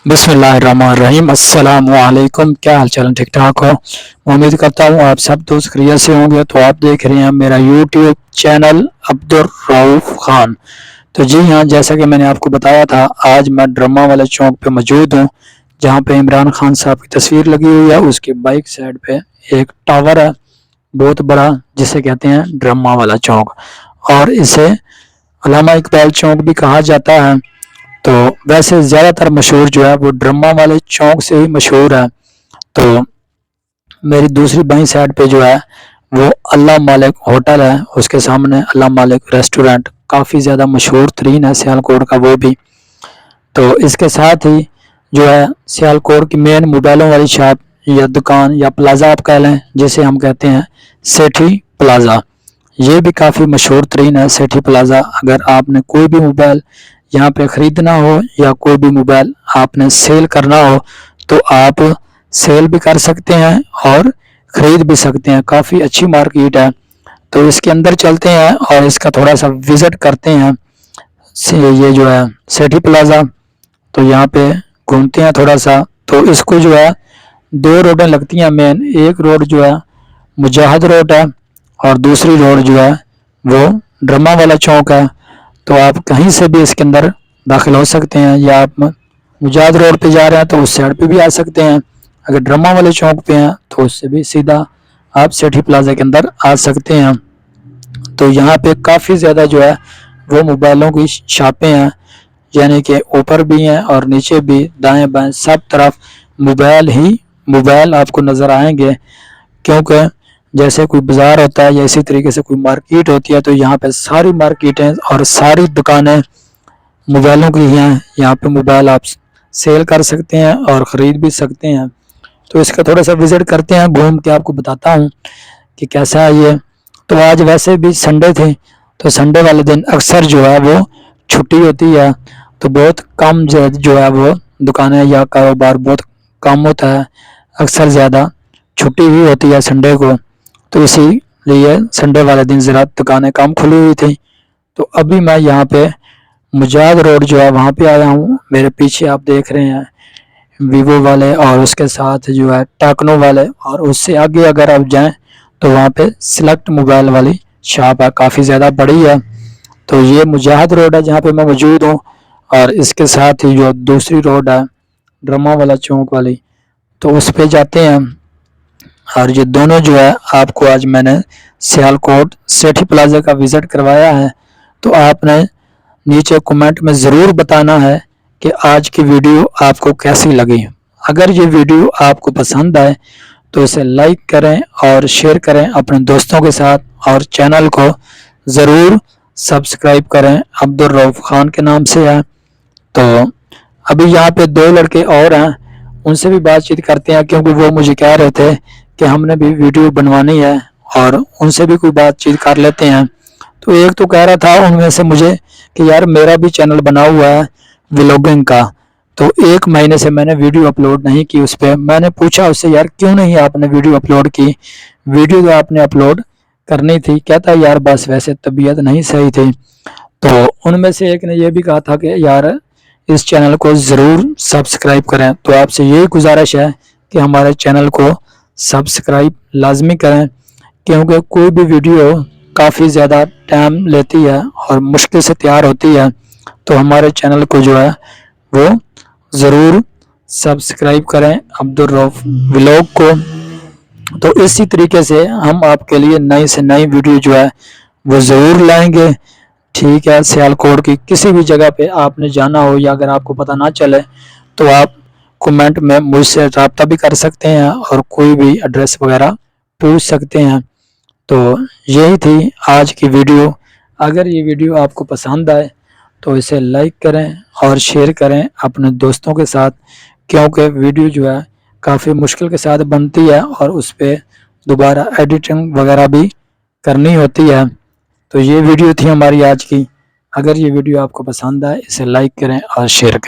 बिस्मिल्लाहिर्रहमानिर्रहीम। अस्सलाम वालेकुम। क्या हाल चाल, ठीक ठाक हो? उम्मीद करता हूँ आप सब दोस्त खैरियत से होंगे। तो आप देख रहे हैं मेरा यूट्यूब चैनल अब्दुल रऊफ खान। तो जी हाँ, जैसा कि मैंने आपको बताया था, आज मैं ड्रामा वाले चौक पे मौजूद हूँ, जहाँ पे इमरान खान साहब की तस्वीर लगी हुई है। उसके बाइक साइड पे एक टावर है बहुत बड़ा, जिसे कहते हैं ड्रामा वाला चौक, और इसे अल्लामा इकबाल चौक भी कहा जाता है। तो वैसे ज़्यादातर मशहूर जो है वो ड्रामा वाले चौक से ही मशहूर है। तो मेरी दूसरी बाईं साइड पे जो है वो अल्लाह मालिक होटल है, उसके सामने अल्लाह मालिक रेस्टोरेंट काफ़ी ज़्यादा मशहूर तरीन है सियालकोट का वो भी। तो इसके साथ ही जो है सियालकोट की मेन मोबाइलों वाली शॉप या दुकान या प्लाज़ा आप कह लें, जिसे हम कहते हैं सेठी प्लाज़ा, ये भी काफ़ी मशहूर तरीन है सेठी प्लाज़ा। अगर आपने कोई भी मोबाइल यहाँ पे ख़रीदना हो या कोई भी मोबाइल आपने सेल करना हो तो आप सेल भी कर सकते हैं और ख़रीद भी सकते हैं। काफ़ी अच्छी मार्केट है। तो इसके अंदर चलते हैं और इसका थोड़ा सा विज़िट करते हैं। ये जो है सेठी प्लाज़ा, तो यहाँ पे घूमते हैं थोड़ा सा। तो इसको जो है दो रोडें लगती हैं मेन। एक रोड जो है मुजाहिद रोड है और दूसरी रोड जो है वो ड्रामा वाला चौक है। तो आप कहीं से भी इसके अंदर दाखिल हो सकते हैं, या आप मुजाहिद रोड पे जा रहे हैं तो उस साइड पे भी आ सकते हैं। अगर ड्रामा वाले चौक पे हैं तो उससे भी सीधा आप सेठी प्लाजा के अंदर आ सकते हैं। तो यहाँ पे काफ़ी ज़्यादा जो है वो मोबाइलों की शॉपें हैं, यानी कि ऊपर भी हैं और नीचे भी, दाएं बाएं सब तरफ मोबाइल ही मोबाइल आपको नज़र आएंगे। क्योंकि जैसे कोई बाज़ार होता है या इसी तरीके से कोई मार्केट होती है, तो यहाँ पे सारी मार्केटें और सारी दुकानें मोबाइलों की हैं। यहाँ पे मोबाइल आप सेल कर सकते हैं और ख़रीद भी सकते हैं। तो इसका थोड़ा सा विज़िट करते हैं, घूम के आपको बताता हूँ कि कैसा है ये। तो आज वैसे भी संडे थे, तो संडे वाले दिन अक्सर जो है वो छुट्टी होती है, तो बहुत कम जो है वो दुकानें या कारोबार बहुत कम होता है। अक्सर ज़्यादा छुट्टी ही होती है संडे को, तो इसीलिए संडे वाले दिन ज़रा दुकानें कम खुली हुई थी। तो अभी मैं यहाँ पे मुजाहिद रोड जो है वहाँ पे आया हूँ। मेरे पीछे आप देख रहे हैं वीवो वाले और उसके साथ जो है टेक्नो वाले, और उससे आगे अगर आप जाएं तो वहाँ पे सिलेक्ट मोबाइल वाली शॉप है, काफ़ी ज़्यादा बड़ी है। तो ये मुजाहिद रोड है जहाँ पे मैं मौजूद हूँ, और इसके साथ ही जो दूसरी रोड है ड्रामा वाला चौक वाली, तो उस पर जाते हैं। और ये दोनों जो है आपको आज मैंने सियालकोट सेठी प्लाजा का विज़िट करवाया है। तो आपने नीचे कमेंट में ज़रूर बताना है कि आज की वीडियो आपको कैसी लगी। अगर ये वीडियो आपको पसंद आए तो इसे लाइक करें और शेयर करें अपने दोस्तों के साथ, और चैनल को ज़रूर सब्सक्राइब करें। अब्दुल रऊफ खान के नाम से है। तो अभी यहाँ पे दो लड़के और हैं, उनसे भी बातचीत करते हैं, क्योंकि वो मुझे कह रहे थे कि हमने भी वीडियो बनवानी है, और उनसे भी कोई बातचीत कर लेते हैं। तो एक तो कह रहा था उनमें से मुझे कि यार मेरा भी चैनल बना हुआ है व्लॉगिंग का, तो 1 महीने से मैंने वीडियो अपलोड नहीं की उस पर। मैंने पूछा उससे, यार क्यों नहीं आपने वीडियो अपलोड की? वीडियो तो आपने अपलोड करनी थी। कहता है यार बस वैसे तबीयत नहीं सही थी। तो उनमें से एक ने यह भी कहा था कि यार इस चैनल को ज़रूर सब्सक्राइब करें। तो आपसे यही गुजारिश है कि हमारे चैनल को सब्सक्राइब लाजमी करें, क्योंकि कोई भी वीडियो काफ़ी ज़्यादा टाइम लेती है और मुश्किल से तैयार होती है। तो हमारे चैनल को जो है वो ज़रूर सब्सक्राइब करें, अब्दुल रऊफ व्लॉग को। तो इसी तरीके से हम आपके लिए नई से नई वीडियो जो है वो ज़रूर लाएंगे। ठीक है, सियालकोट की किसी भी जगह पे आपने जाना हो या अगर आपको पता ना चले तो आप कमेंट में मुझसे रब्ता भी कर सकते हैं और कोई भी एड्रेस वगैरह पूछ सकते हैं। तो यही थी आज की वीडियो। अगर ये वीडियो आपको पसंद आए तो इसे लाइक करें और शेयर करें अपने दोस्तों के साथ, क्योंकि वीडियो जो है काफ़ी मुश्किल के साथ बनती है और उस पर दोबारा एडिटिंग वगैरह भी करनी होती है। तो ये वीडियो थी हमारी आज की। अगर ये वीडियो आपको पसंद आए इसे लाइक करें और शेयर करें।